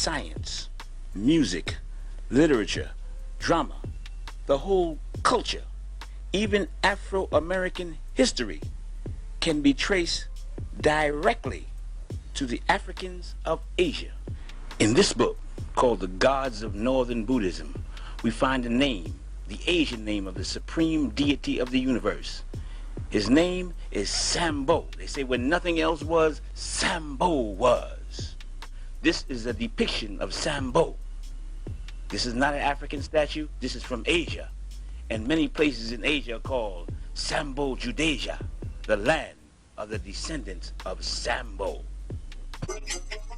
science, music, literature, drama, the whole culture, even Afro-American history can be traced directly to the Africans of Asia. In this book, called The Gods of Northern Buddhism, we find the name, the Asian name of the supreme deity of the universe. His name is Sambo. They say when nothing else was, Sambo was. This is a depiction of Sambo. This is not an African statue. This is from Asia. And many places in Asia are called Sambo Judasia, the land of the descendants of Sambo.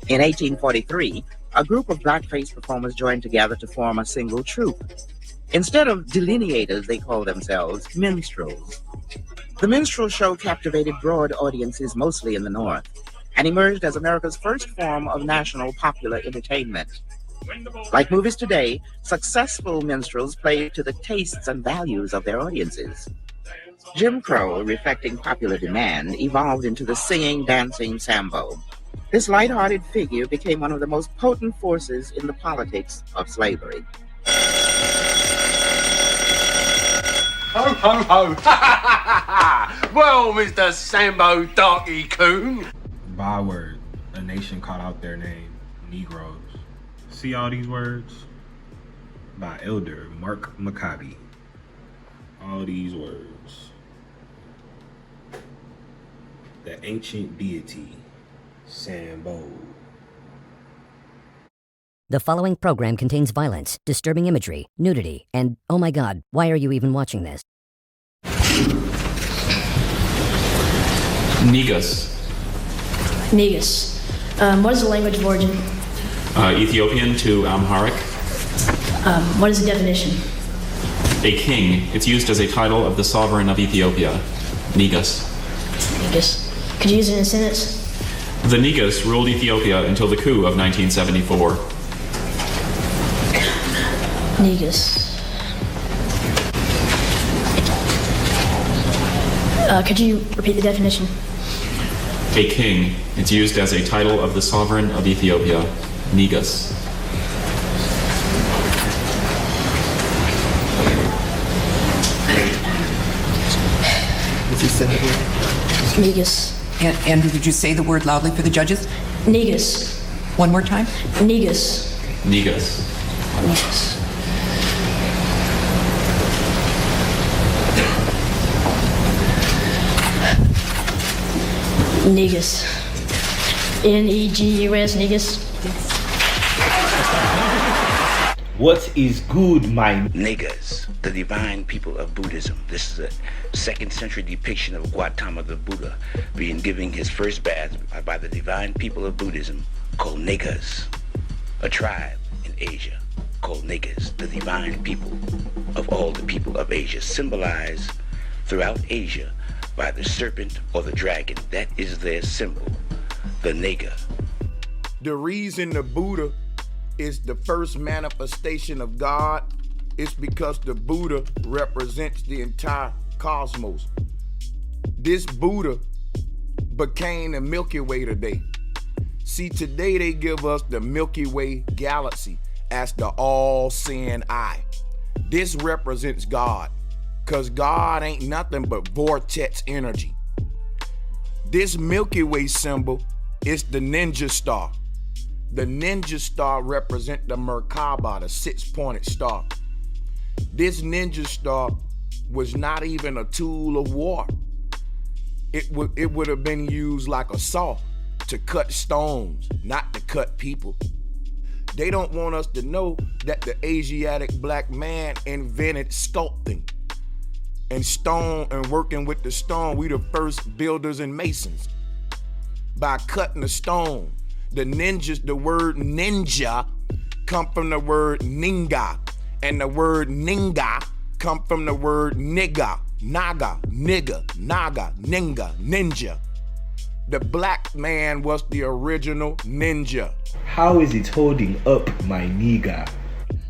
In 1843, a group of blackface performers joined together to form a single troupe. Instead of delineators, they called themselves minstrels. The minstrel show captivated broad audiences, mostly in the North, and emerged as America's first form of national popular entertainment. Like movies today, successful minstrels played to the tastes and values of their audiences. Jim Crow, reflecting popular demand, evolved into the singing, dancing Sambo. This light-hearted figure became one of the most potent forces in the politics of slavery. Ho, ho, ho! Well, Mr. Sambo Darky Coon! Byword, a nation called out their name, Negroes. See all these words? By Elder Mark Maccabi. All these words. The ancient deity, Sambo. The following program contains violence, disturbing imagery, nudity, and, oh my god, why are you even watching this? Negus. Negus. What is the language of origin? Ethiopian to Amharic. What is the definition? A king. It's used as a title of the sovereign of Ethiopia. Negus. Negus. Could you use it in a sentence? The Negus ruled Ethiopia until the coup of 1974. Negus. Could you repeat the definition? A king. It's used as a title of the sovereign of Ethiopia. Negus. Did you say the word? Negus. Andrew, did you say the word loudly for the judges? Negus. One more time? Negus. Negus. Negus. Negus. Negus. Negus. What is good, my Negus, the divine people of Buddhism. This is a 2nd century depiction of Gautama the Buddha being given his first bath by the divine people of Buddhism called negus, a tribe in Asia called negus, the divine people of all the people of Asia, symbolized throughout Asia by the serpent or the dragon. That is their symbol, the nega. The reason the Buddha is the first manifestation of God is because the Buddha represents the entire cosmos. This Buddha became the Milky Way today. See, today they give us the Milky Way galaxy as the all-seeing eye. This represents God, because God ain't nothing but vortex energy. This Milky Way symbol is the ninja star. The ninja star represents the Merkaba, the 6-pointed star. This ninja star was not even a tool of war. It would have been used like a saw to cut stones, not to cut people. They don't want us to know that the Asiatic black man invented sculpting and stone, and working with the stone. We the first builders and masons. By cutting the stone, the ninjas, the word ninja come from the word ninga, and the word ninga come from the word nigga, naga, nigga, naga, ninga, ninja. The black man was the original ninja. How is it holding up, my nigga?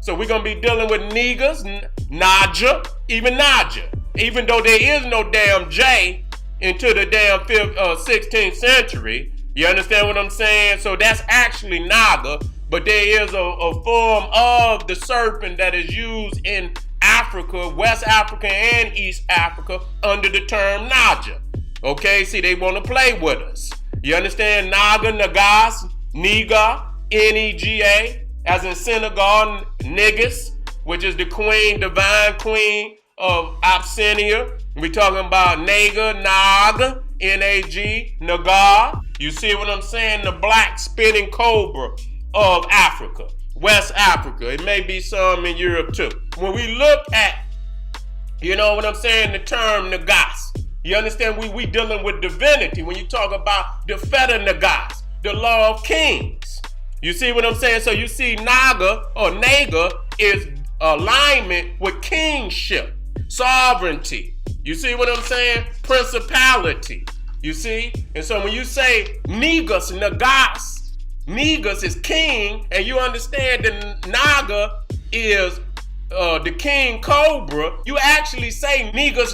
So we're gonna be dealing with niggas, Naja, even Naja. Even though there is no damn J into the damn 16th century. You understand what I'm saying? So that's actually Naga. but there is a form of the serpent that is used in Africa, West Africa and East Africa under the term Naja. Okay, see, they want to play with us. You understand? Naga, negus, nega, N-E-G-A, as in Senegal, negus, which is the queen, divine queen of Abyssinia. We're talking about Naga, Nag, N-A-G, Nagar. You see what I'm saying? The black spinning cobra of Africa, West Africa. It may be some in Europe too. When we look at, you know what I'm saying, the term negus, you understand we dealing with divinity when you talk about the feta negus, the law of kings. You see what I'm saying? So you see Naga or Naga is alignment with kingship, sovereignty. You see what I'm saying? Principality. You see? And so when you say negus, negus is king, and you understand that Naga is the king cobra, you actually say negus,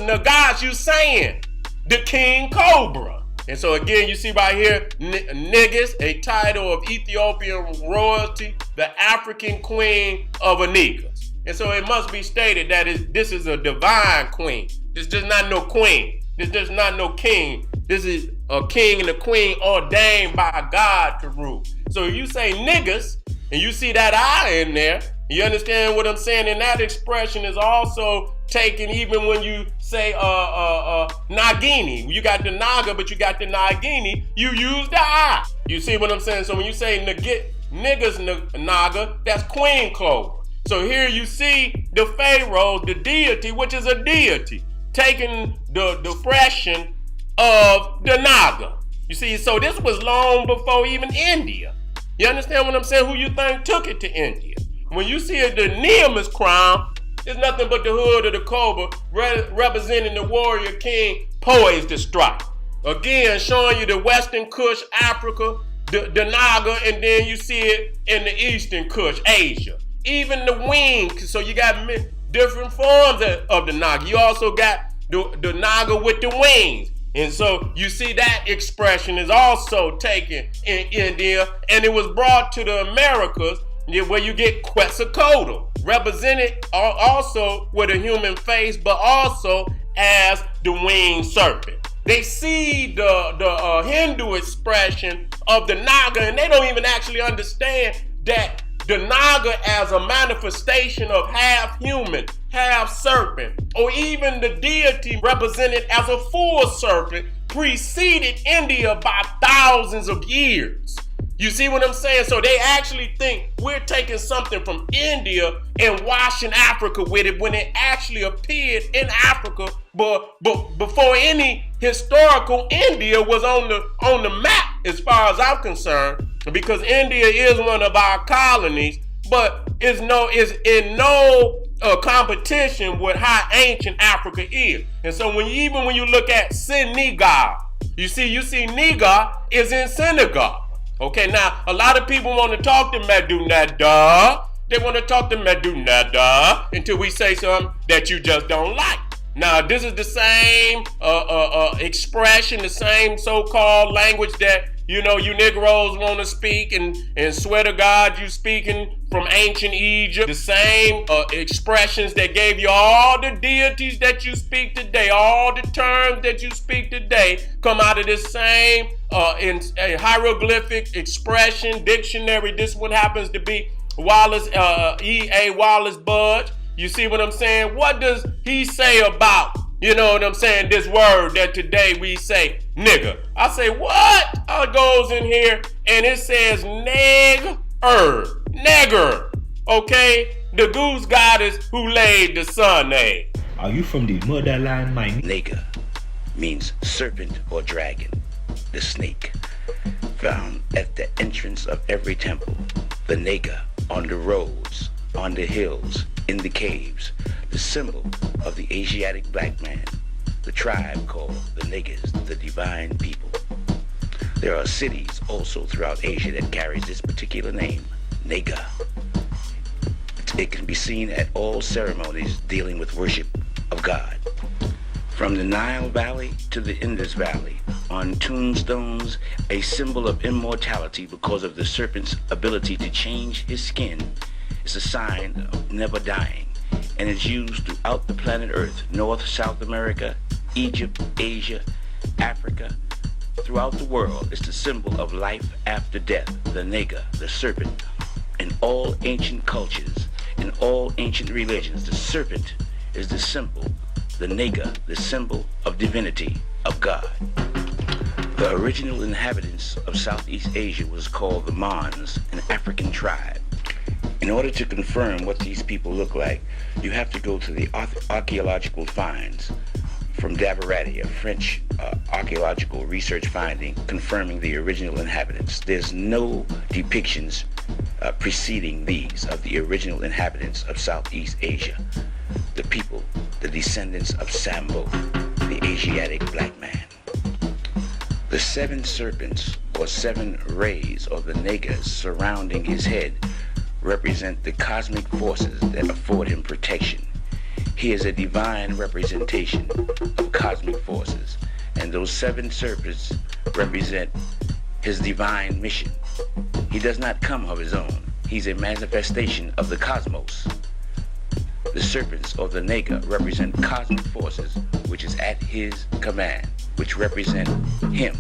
you saying the king cobra. And so again, you see right here, negus, a title of Ethiopian royalty, the African queen of a negus. And so it must be stated that this is a divine queen. This is not no queen. This is not no king. This is a king and a queen ordained by God to rule. So if you say niggas, and you see that I in there, you understand what I'm saying? And that expression is also taken even when you say Nagini. You got the Naga, but you got the Nagini. You use the I. You see what I'm saying? So when you say niggas Naga, that's queen cobra. So here you see the pharaoh, the deity, which is a deity, taking the depression of the Naga. You see, so this was long before even India. You understand what I'm saying? Who you think took it to India? When you see the Nemus crown, it's nothing but the hood of the cobra representing the warrior king poised to strike. Again, showing you the Western Kush, Africa, the Naga, and then you see it in the Eastern Kush, Asia. Even the wing, so you got different forms of the Naga. You also got the Naga with the wings. And so you see that expression is also taken in India, and it was brought to the Americas where you get Quetzalcoatl, represented also with a human face, but also as the winged serpent. They see the Hindu expression of the Naga, and they don't even actually understand that the Naga as a manifestation of half human, half serpent, or even the deity represented as a full serpent preceded India by thousands of years. You see what I'm saying? So they actually think we're taking something from India and washing Africa with it when it actually appeared in Africa, but before any historical India was on the map as far as I'm concerned, because India is one of our colonies, but is in no competition with how ancient Africa is. And so when you look at Senegal, you see Niger is in Senegal. Okay, now a lot of people want to talk to Medunada. They want to talk to Medunada until we say something that you just don't like. Now, this is the same expression, the same so-called language that, you Negroes want to speak and swear to God you speaking from ancient Egypt. The same expressions that gave you all the deities that you speak today, all the terms that you speak today come out of this same in a hieroglyphic expression dictionary. This one happens to be Wallace, E.A. Wallace Budge. You see what I'm saying? What does he say about, this word that today we say, nigga? I say, what? It goes in here and it says nigger, okay? The goose goddess who laid the sun egg. Are you from the motherland, my nigga means serpent or dragon, the snake, found at the entrance of every temple. The nigga on the roads, on the hills, in the caves, the symbol of the Asiatic black man, the tribe called the negus, the divine people. There are cities also throughout Asia that carries this particular name, Nega. It can be seen at all ceremonies dealing with worship of God. From the Nile Valley to the Indus Valley, on tombstones, a symbol of immortality because of the serpent's ability to change his skin, is a sign of never dying, and is used throughout the planet Earth, North, South America, Egypt, Asia, Africa, throughout the world. It's the symbol of life after death, the nega, the serpent. In all ancient cultures, in all ancient religions, the serpent is the symbol, the nega, the symbol of divinity, of God. The original inhabitants of Southeast Asia was called the Mons, an African tribe. In order to confirm what these people look like, you have to go to the archaeological finds from Davarati, a French archaeological research finding confirming the original inhabitants. There's no depictions preceding these of the original inhabitants of Southeast Asia, the people, the descendants of Sambo, the Asiatic black man. The 7 serpents, or 7 rays, or the negas surrounding his head, represent the cosmic forces that afford him protection. He is a divine representation of cosmic forces, and those 7 serpents represent his divine mission. He does not come of his own. He's a manifestation of the cosmos. The serpents, or the nega, represent cosmic forces which is at his command, which represent him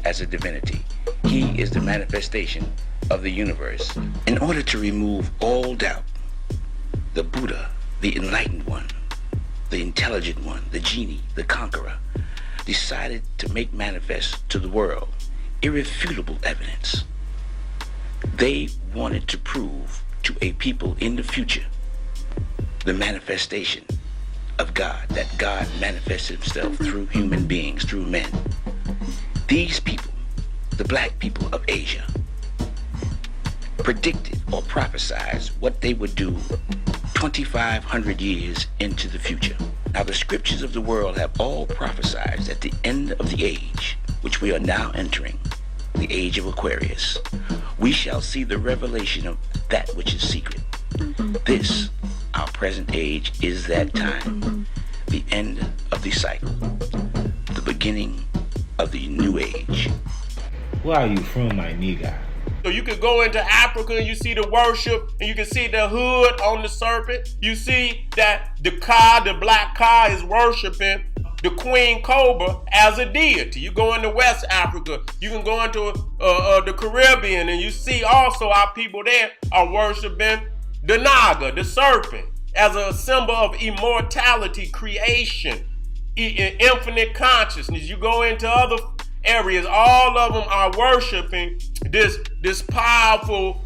as a divinity. He is the manifestation of the universe. In order to remove all doubt, the Buddha, the enlightened one, the intelligent one, the genie, the conqueror, decided to make manifest to the world irrefutable evidence. They wanted to prove to a people in the future the manifestation of God, that God manifests himself through human beings, through men. These people, the black people of Asia, predicted or prophesied what they would do 2,500 years into the future. Now, the scriptures of the world have all prophesied at the end of the age, which we are now entering, the age of Aquarius, we shall see the revelation of that which is secret. This, our present age, is that time, the end of the cycle, the beginning of the new age. Where are you from, my nigga? So you could go into Africa and you see the worship, and you can see the hood on the serpent. You see that the Ka, the black Ka, is worshiping the Queen Cobra as a deity. You go into West Africa, you can go into the Caribbean, and you see also our people there are worshiping the Naga, the serpent, as a symbol of immortality, creation, infinite consciousness. You go into other areas, all of them are worshiping this powerful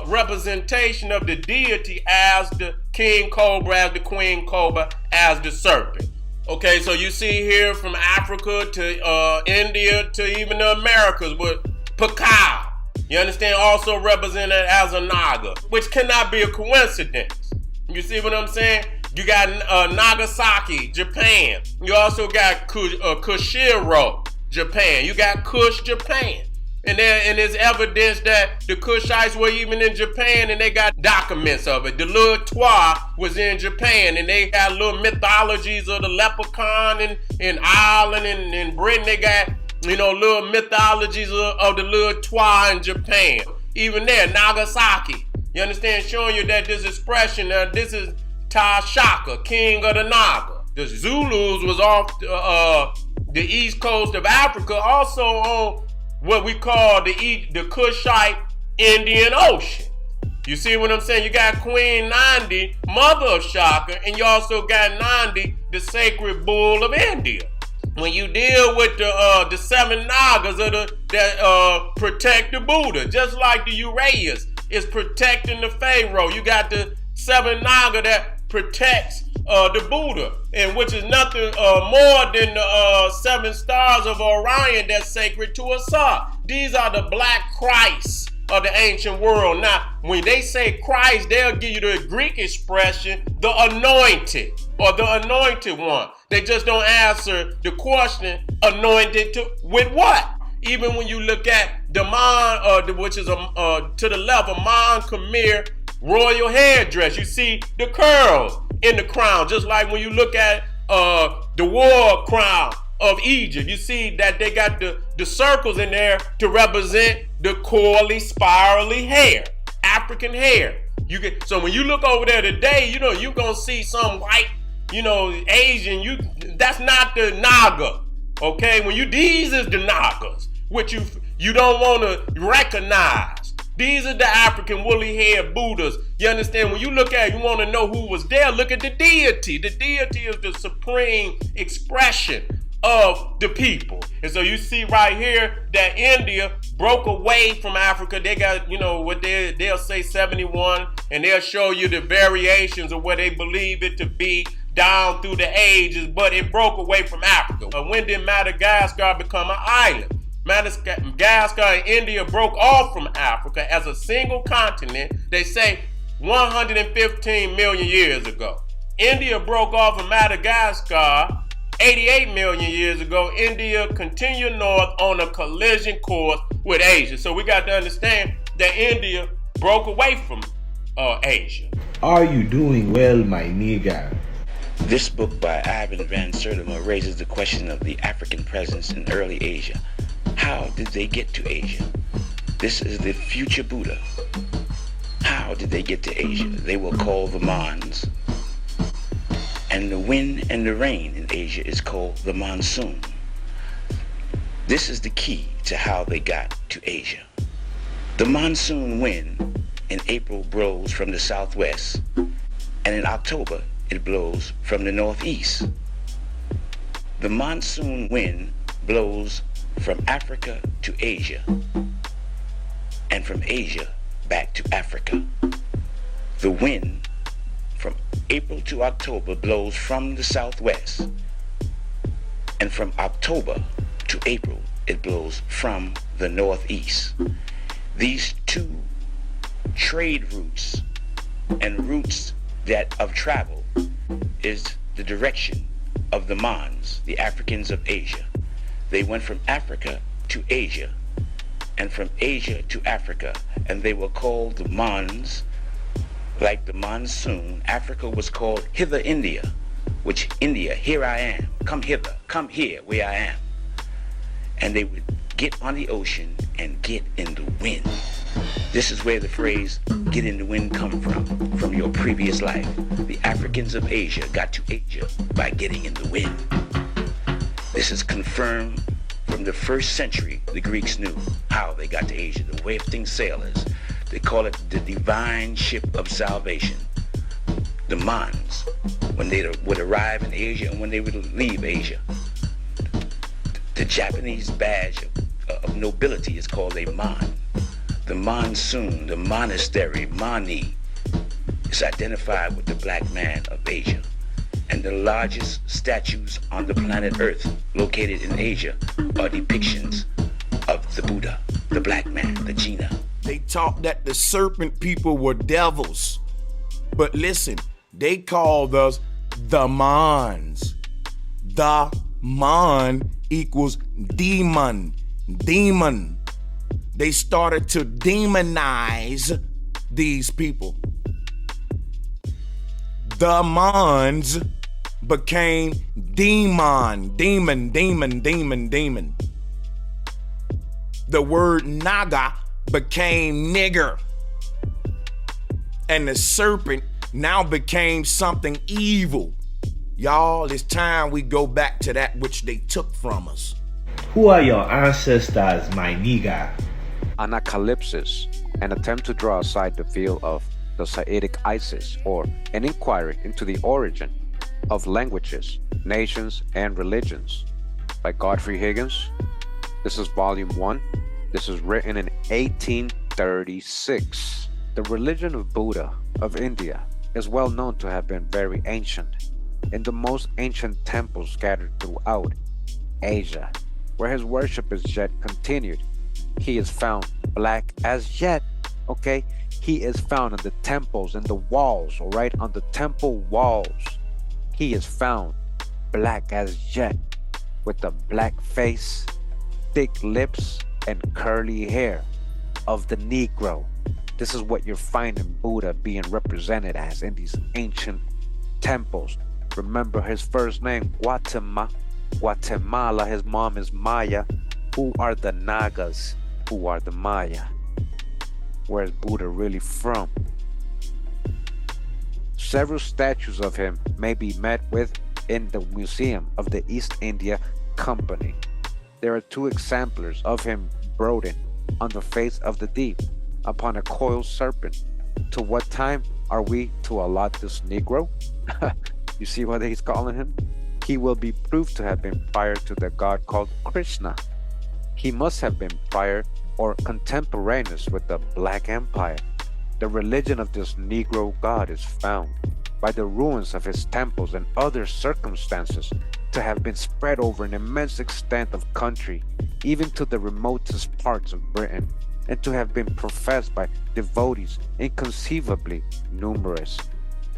representation of the deity as the King Cobra, as the Queen Cobra, as the serpent. Okay, so you see here from Africa to India to even the Americas with Pakao. You understand? Also represented as a Naga, which cannot be a coincidence. You see what I'm saying? You got Nagasaki, Japan. You also got Kushiro, Japan. You got Kush, Japan. And there's evidence that the Kushites were even in Japan, and they got documents of it. The little Twa was in Japan, and they got little mythologies of the leprechaun in Ireland and in Britain. They got, little mythologies of the little Twa in Japan. Even there, Nagasaki. You understand? Showing you that this expression, this is Tashaka, king of the Naga. The Zulus was off the east coast of Africa, also on what we call the Kushite Indian Ocean. You see what I'm saying? You got Queen Nandi, mother of Shaka, and you also got Nandi, the sacred bull of India. When you deal with the 7 Nagas that protect the Buddha, just like the Uraeus is protecting the Pharaoh, you got the 7 Naga that protects the Buddha, and which is nothing more than the 7 stars of Orion that's sacred to Asa. These are the black Christs of the ancient world. Now, when they say Christ, they'll give you the Greek expression, the anointed, or the anointed one. They just don't answer the question, anointed with what? Even when you look at the Mon, which is to the left, a Mon Khmer royal headdress, you see the curls in the crown, just like when you look at the war crown of Egypt. You see that they got the circles in there to represent the coily, spirally hair, African hair. So when you look over there today, you're gonna see some white, Asian. That's not the Naga. Okay, these is the Nagas, which you don't want to recognize. These are the African woolly haired Buddhas. You understand? When you look at it, you want to know who was there. Look at the deity. The deity is the supreme expression of the people. And so you see right here that India broke away from Africa. They got, what they'll say 71, and they'll show you the variations of what they believe it to be down through the ages, but it broke away from Africa. When did Madagascar become an island? Madagascar and India broke off from Africa as a single continent, they say 115 million years ago. India broke off of Madagascar 88 million years ago. India continued north on a collision course with Asia. So we got to understand that India broke away from Asia. Are you doing well, my nigga? This book by Ivan van Sertima raises the question of the African presence in early Asia. How did they get to Asia? This is the future Buddha. How did they get to Asia? They were called the Mons. And the wind and the rain in Asia is called the monsoon. This is the key to how they got to Asia. The monsoon wind in April blows from the southwest, and in October it blows from the northeast. The monsoon wind blows from Africa to Asia, and from Asia back to Africa. The wind from April to October blows from the southwest, and from October to April it blows from the northeast. These two trade routes and routes that of travel is the direction of the Mons, the Africans of Asia. They went from Africa to Asia, and from Asia to Africa, and they were called the Mons. Like the monsoon, Africa was called Hither India, which India, here I am, come hither, come here where I am. And they would get on the ocean and get in the wind. This is where the phrase get in the wind come from your previous life. The Africans of Asia got to Asia by getting in the wind. This is confirmed from the 1st century. The Greeks knew how they got to Asia, the wafting sailors. They call it the divine ship of salvation. The Mons, when they would arrive in Asia and when they would leave Asia. The Japanese badge of nobility is called a Mon. The monsoon, the monastery, Mani, is identified with the black man of Asia. And the largest statues on the planet Earth located in Asia are depictions of the Buddha, the black man, the Jinnah. They taught that the serpent people were devils. But listen, they called us the Mons. The Mon equals demon. Demon. They started to demonize these people. The Mons became demon. The word Naga became nigger. And the serpent now became something evil. Y'all, it's time we go back to that which they took from us. Who are your ancestors, my nigga? Anacalypsis, an attempt to draw aside the veil of the Saitic Isis, or an inquiry into the origin of languages, nations, and religions, by Godfrey Higgins. This is volume 1. This is written in 1836. The religion of Buddha of India is well known to have been very ancient. In the most ancient temples scattered throughout Asia, where his worship is yet continued, he is found black as yet, okay? He is found in the temples, in the walls, all right? On the temple walls, he is found black as yet, with a black face, thick lips, and curly hair of the Negro. This is what you're finding Buddha being represented as in these ancient temples. Remember his first name, Gautama, Guatemala, his mom is Maya. Who are the Nagas? Who are the Maya? Where's Buddha really from? Several statues of him may be met with in the Museum of the East India Company. There are 2 exemplars of him brooding on the face of the deep upon a coiled serpent. To what time are we to allot this Negro? You see what he's calling him? He will be proved to have been prior to the god called Krishna. He must have been prior or contemporaneous with the Black Empire. The religion of this Negro god is found by the ruins of his temples and other circumstances to have been spread over an immense extent of country, even to the remotest parts of Britain, and to have been professed by devotees inconceivably numerous.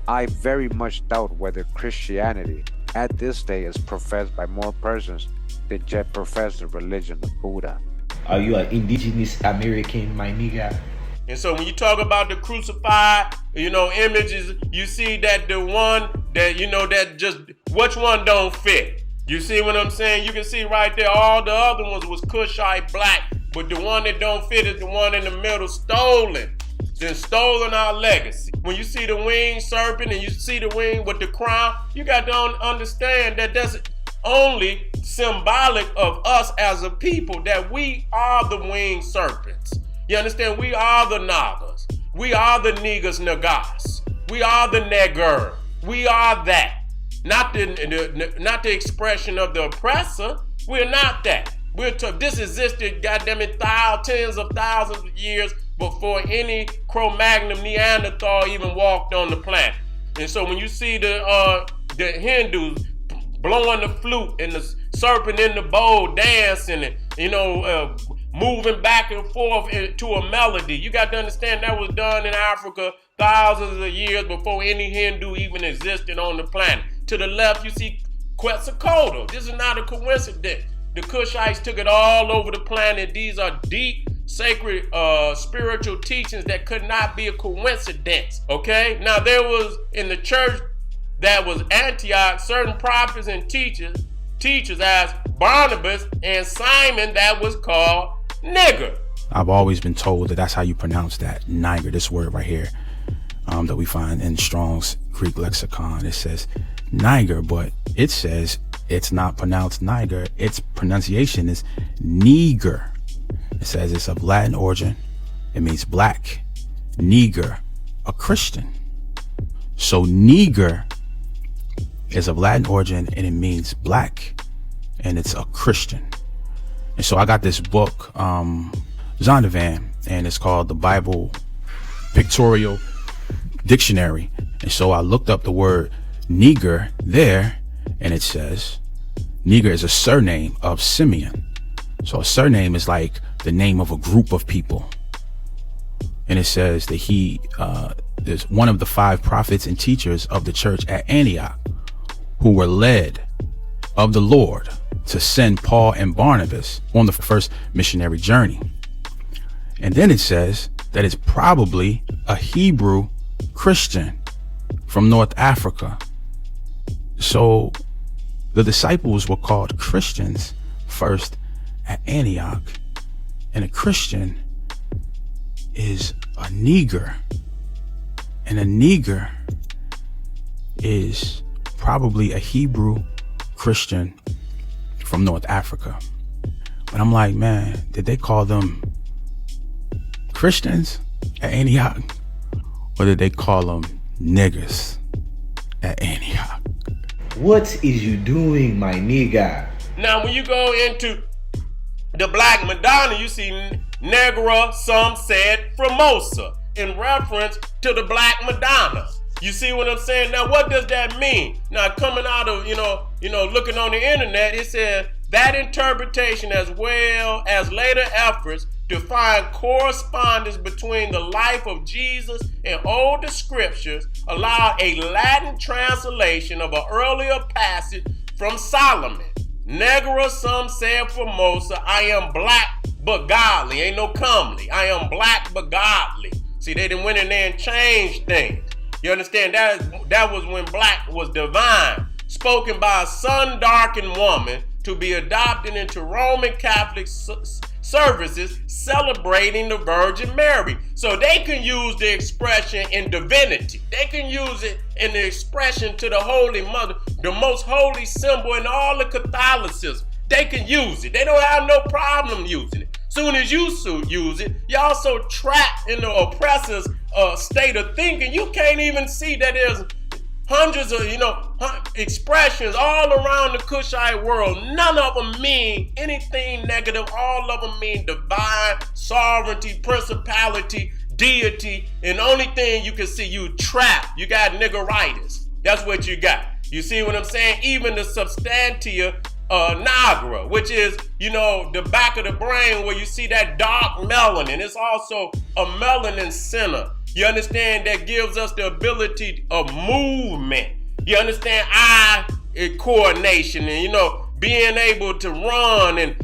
I very much doubt whether Christianity at this day is professed by more persons than yet profess the religion of Buddha. Are you an indigenous American, my nigga? And so when you talk about the crucified, images, you see that the one that, that just, which one don't fit? You see what I'm saying? You can see right there, all the other ones was Cushite black, but the one that don't fit is the one in the middle, stolen. Then stolen our legacy. When you see the winged serpent and you see the wing with the crown, you got to understand that that's only symbolic of us as a people, that we are the winged serpents. You understand? We are the Nagas. We are the negus negas. We are the negur. We are that. Not the expression of the oppressor. We're not that. This existed, goddammit, tens of thousands of years before any Cro-Magnon Neanderthal even walked on the planet. And so when you see the Hindus blowing the flute and the serpent in the bowl dancing and, moving back and forth to a melody, you got to understand that was done in Africa thousands of years before any Hindu even existed on the planet. To the left, you see Quetzalcoatl. This is not a coincidence. The Kushites took it all over the planet. These are deep, sacred, spiritual teachings that could not be a coincidence. Okay? Now, there was in the church that was Antioch certain prophets and teachers as Barnabas and Simon that was called nigger. I've always been told that that's how you pronounce that, niger, this word right here, that we find in Strong's Greek lexicon. It says niger, but it says it's not pronounced niger. Its pronunciation is neger. It says it's of Latin origin. It means black. Neger, a Christian. So neger is of Latin origin and it means black, and it's a Christian. And so I got this book, Zondervan, and it's called the Bible Pictorial Dictionary. And so I looked up the word neger there, and it says neger is a surname of Simeon. So a surname is like the name of a group of people. And it says that he is one of the 5 prophets and teachers of the church at Antioch, who were led of the Lord to send Paul and Barnabas on the first missionary journey. And then it says that it's probably a Hebrew Christian from North Africa. So the disciples were called Christians first at Antioch, and a Christian is a neger, and a neger is probably a Hebrew Christian from North Africa. But I'm like, man, did they call them Christians at Antioch, or did they call them niggers at Antioch? What is you doing, my nigga? Now, when you go into the Black Madonna, you see Negra, some said Formosa, in reference to the Black Madonna. You see what I'm saying? Now, what does that mean? Now, coming out of, looking on the internet, it says that interpretation, as well as later efforts to find correspondence between the life of Jesus and older scriptures, allowed a Latin translation of an earlier passage from Solomon. Negra, some said Formosa, I am black but godly. Ain't no comely. I am black but godly. See, they done went in there and changed things. You understand? That was when black was divine. spoken by a sun-darkened woman to be adopted into Roman Catholic services celebrating the Virgin Mary. So they can use the expression in divinity. They can use it in the expression to the Holy Mother, the most holy symbol in all of Catholicism. They can use it. They don't have no problem using it. Soon as you use it, you're also trapped in the oppressor's state of thinking. You can't even see that there's hundreds of, expressions all around the Kushite world. None of them mean anything negative. All of them mean divine sovereignty, principality, deity. And the only thing you can see, you trapped. You got niggeritis. That's what you got. You see what I'm saying? Even the substantia nigra, which is, the back of the brain where you see that dark melanin. It's also a melanin center. You understand? That gives us the ability of movement. You understand? Eye coordination and, being able to run and,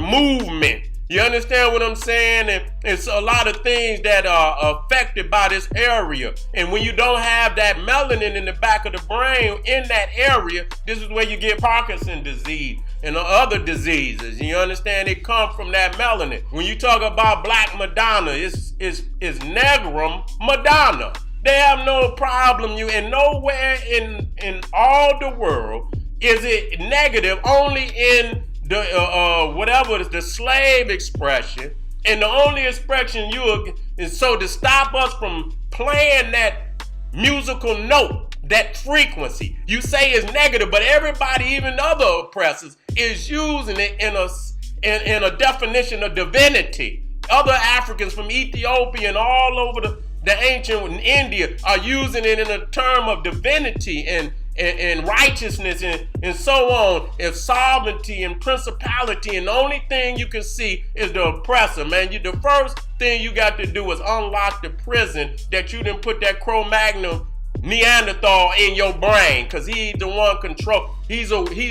movement. You understand what I'm saying? And it's a lot of things that are affected by this area. And when you don't have that melanin in the back of the brain in that area, this is where you get Parkinson's disease and other diseases. You understand? It comes from that melanin. When you talk about Black Madonna, it's Negrum Madonna. They have no problem. And nowhere in all the world is it negative, only in the slave expression, and the only expression is so to stop us from playing that musical note, that frequency. You say it's negative, but everybody, even other oppressors, is using it in a definition of divinity. Other Africans from Ethiopia and all over the ancient India are using it in a term of divinity and righteousness and so on, and sovereignty and principality, and the only thing you can see is the oppressor, man. The first thing you got to do is unlock the prison that you didn't put that Cro-Magnon Neanderthal in your brain, because he's the one he's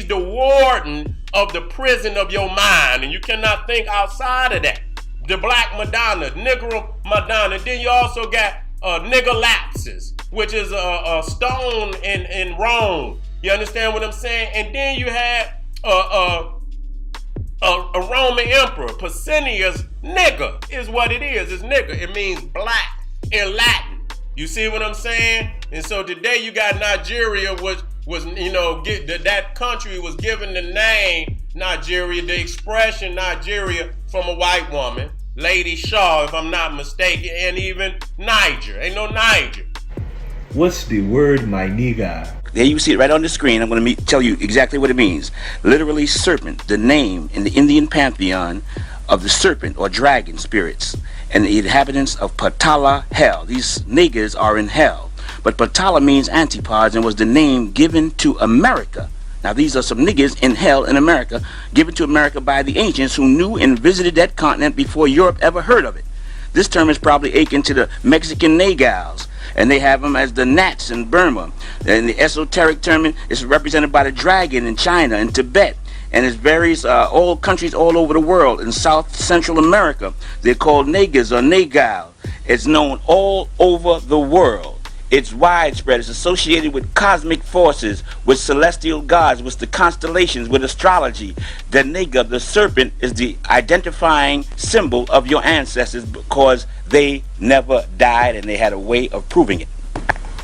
the warden of the prison of your mind, and you cannot think outside of that. The Black Madonna, Negro Madonna. Then you also got Nigalapsis, which is a stone in Rome. You understand what I'm saying? And then you had a Roman emperor, Pescennius Nigger is what it is. It's nigger. It means black in Latin. You see what I'm saying? And so today you got Nigeria, which was, that country was given the name Nigeria, the expression Nigeria, from a white woman, Lady Shaw, if I'm not mistaken, and even Niger. Ain't no Niger. What's the word my nigga? There you see it right on the screen. I'm going to tell you exactly what it means. Literally serpent, the name in the Indian pantheon of the serpent or dragon spirits and the inhabitants of Patala, hell. These niggas are in hell. But Patala means antipodes and was the name given to America. Now these are some niggas in hell in America, given to America by the ancients who knew and visited that continent before Europe ever heard of it. This term is probably akin to the Mexican negals, and they have them as the Nats in Burma. And the esoteric term is represented by the dragon in China and Tibet, and it's various all countries all over the world. In South Central America, they're called negus or negal. It's known all over the world. It's widespread. It's associated with cosmic forces, with celestial gods, with the constellations, with astrology. The nigga, the serpent, is the identifying symbol of your ancestors because they never died and they had a way of proving it.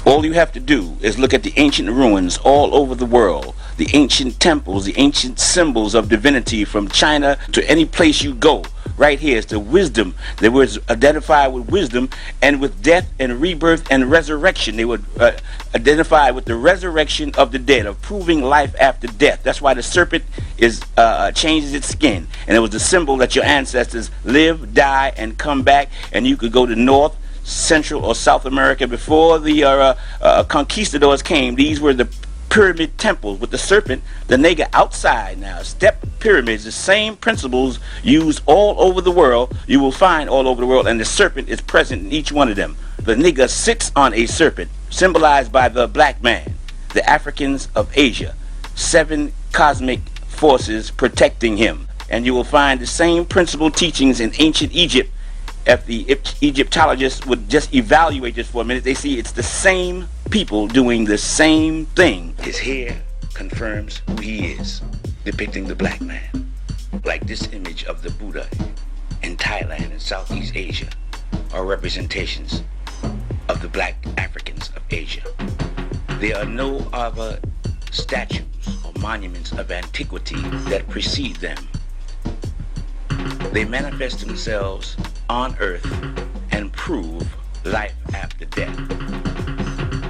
All you have to do is look at the ancient ruins all over the world, the ancient temples, the ancient symbols of divinity from China to any place you go. Right here is the wisdom. They were identified with wisdom and with death and rebirth and resurrection. They were identified with the resurrection of the dead, of proving life after death. That's why the serpent changes its skin. And it was the symbol that your ancestors live, die, and come back. And you could go to North, Central, or South America before the conquistadors came. These were the pyramid temples with the serpent, the nigga outside. Now step pyramids, the same principles used all over the world, you will find all over the world, and the serpent is present in each one of them. The nigga sits on a serpent, symbolized by the black man, the Africans of Asia, 7 cosmic forces protecting him. And you will find the same principle teachings in ancient Egypt if the Egyptologists would just evaluate this for a minute, they see it's the same people doing the same thing. His hair confirms who he is, depicting the black man. Like this image of the Buddha in Thailand and Southeast Asia are representations of the black Africans of Asia. There are no other statues or monuments of antiquity that precede them. They manifest themselves on earth and prove life after death.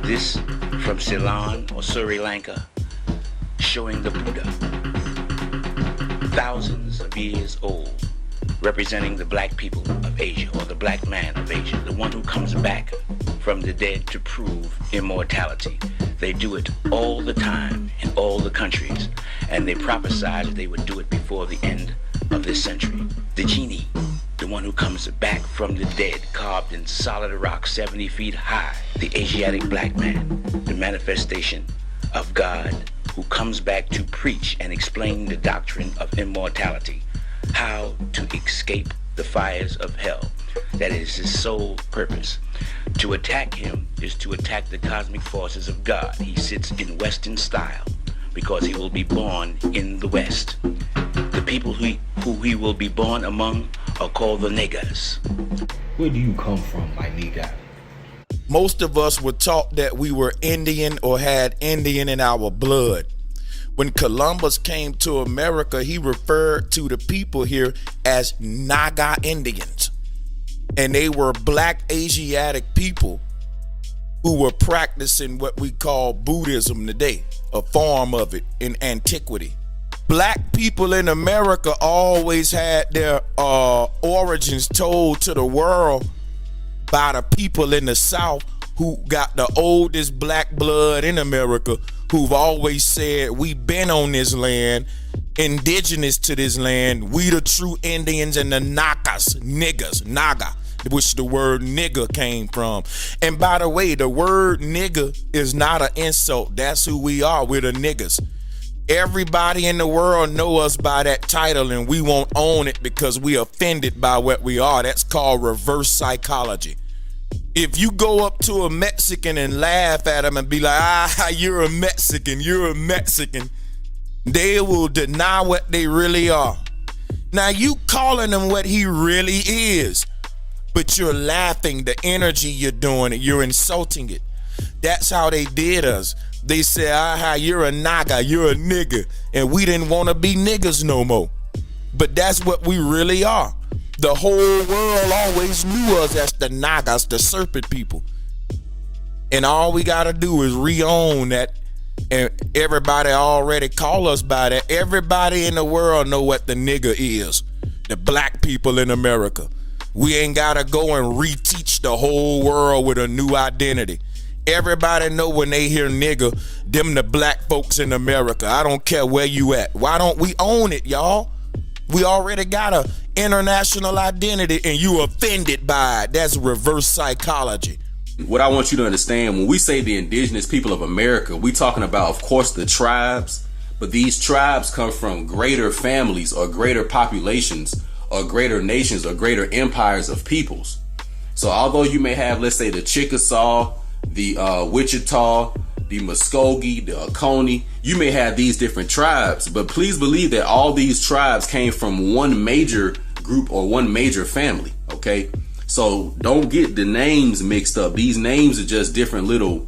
This from Ceylon or Sri Lanka, showing the Buddha, thousands of years old, representing the black people of Asia, or the black man of Asia, the one who comes back from the dead to prove immortality. They do it all the time in all the countries, and they prophesied that they would do it before the end of this century. The genie, the one who comes back from the dead, carved in solid rock 70 feet high. The Asiatic black man, the manifestation of God, who comes back to preach and explain the doctrine of immortality, how to escape the fires of hell. That is his sole purpose. To attack him is to attack the cosmic forces of God. He sits in Western style because he will be born in the West. The people who he will be born among are called the negus. Where do you come from, my nigga? Most of us were taught that we were Indian or had Indian in our blood. When Columbus came to America, he referred to the people here as Naga Indians. And they were black Asiatic people who were practicing what we call Buddhism today, a form of it in antiquity. Black people in America always had their origins told to the world by the people in the South who got the oldest black blood in America, who've always said, we been on this land, indigenous to this land, we the true Indians and the niggas, Naga, which the word nigger came from. And by the way, the word nigger is not an insult. That's who we are. We're the niggas. Everybody in the world know us by that title, and we won't own it because we offended by what we are. That's called reverse psychology. If you go up to a Mexican and laugh at him and be like, you're a Mexican, they will deny what they really are. Now you calling him what he really is, but you're laughing, the energy you're doing it, you're insulting it. That's how they did us. They said, you're a naga, you're a nigga, and we didn't want to be niggas no more. But that's what we really are. The whole world always knew us as the nagas, the serpent people. And all we got to do is re-own that, and everybody already call us by that. Everybody in the world know what the nigga is. The black people in America. We ain't got to go and reteach the whole world with a new identity. Everybody know when they hear nigga, them the black folks in America. I don't care where you at. Why don't we own it, y'all? We already got a international identity and you offended by it. That's reverse psychology. What I want you to understand, when we say the indigenous people of America, we talking about, of course, the tribes, but these tribes come from greater families or greater populations or greater nations or greater empires of peoples. So although you may have, let's say, the Chickasaw, the Wichita, the Muskogee, the Oconee, you may have these different tribes, but please believe that all these tribes came from one major group or one major family, okay? So don't get the names mixed up. These names are just different little,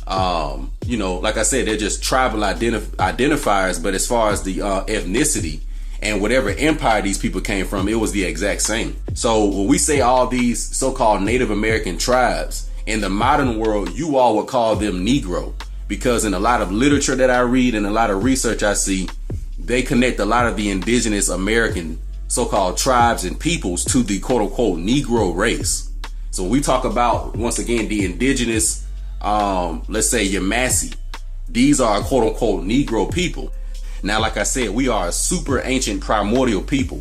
like I said, they're just tribal identifiers, but as far as the ethnicity and whatever empire these people came from, it was the exact same. So when we say all these so-called Native American tribes, in the modern world, you all would call them Negro, because in a lot of literature that I read and a lot of research I see, they connect a lot of the indigenous American so-called tribes and peoples to the quote-unquote Negro race. So when we talk about, once again, the indigenous, let's say Yamasee, these are quote-unquote Negro people. Now, like I said, we are a super ancient primordial people.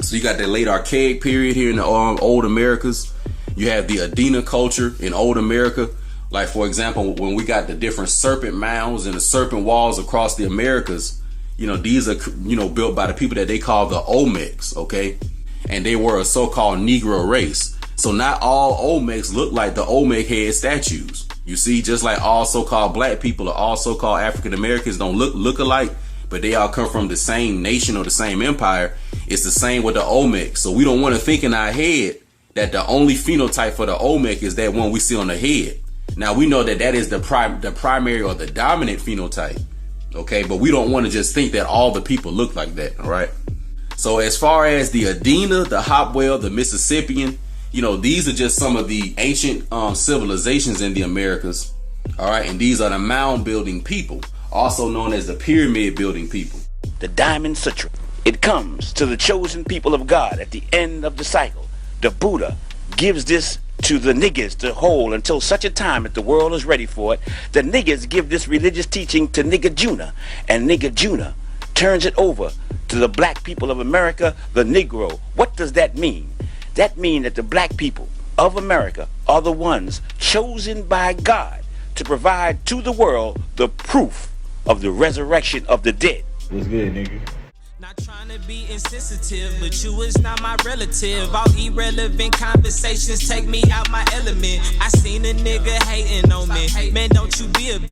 So you got the late archaic period here in the old Americas. You have the Adena culture in old America. Like, for example, when we got the different serpent mounds and the serpent walls across the Americas, these are, built by the people that they call the Olmecs, okay? And they were a so-called Negro race. So not all Olmecs look like the Olmec head statues. You see, just like all so-called black people or all so-called African Americans don't look alike, but they all come from the same nation or the same empire. It's the same with the Olmec. So we don't want to think in our head that the only phenotype for the Olmec is that one we see on the head. Now we know that is the primary or the dominant phenotype. Okay, but we don't want to just think that all the people look like that. All right. So as far as the Adena, the Hopwell, the Mississippian, these are just some of the ancient civilizations in the Americas. All right. And these are the mound building people, also known as the pyramid building people. The Diamond Sutra. It comes to the chosen people of God at the end of the cycle. The Buddha gives this to the negus to hold until such a time that the world is ready for it. The negus give this religious teaching to Nigajuna, and Nigajuna turns it over to the black people of America, the Negro. What does that mean? That means that the black people of America are the ones chosen by God to provide to the world the proof of the resurrection of the dead. What's good, nigga? Not trying to be insensitive, but you is not my relative. All irrelevant conversations take me out my element. I seen a nigga hating on me. Man, don't you be a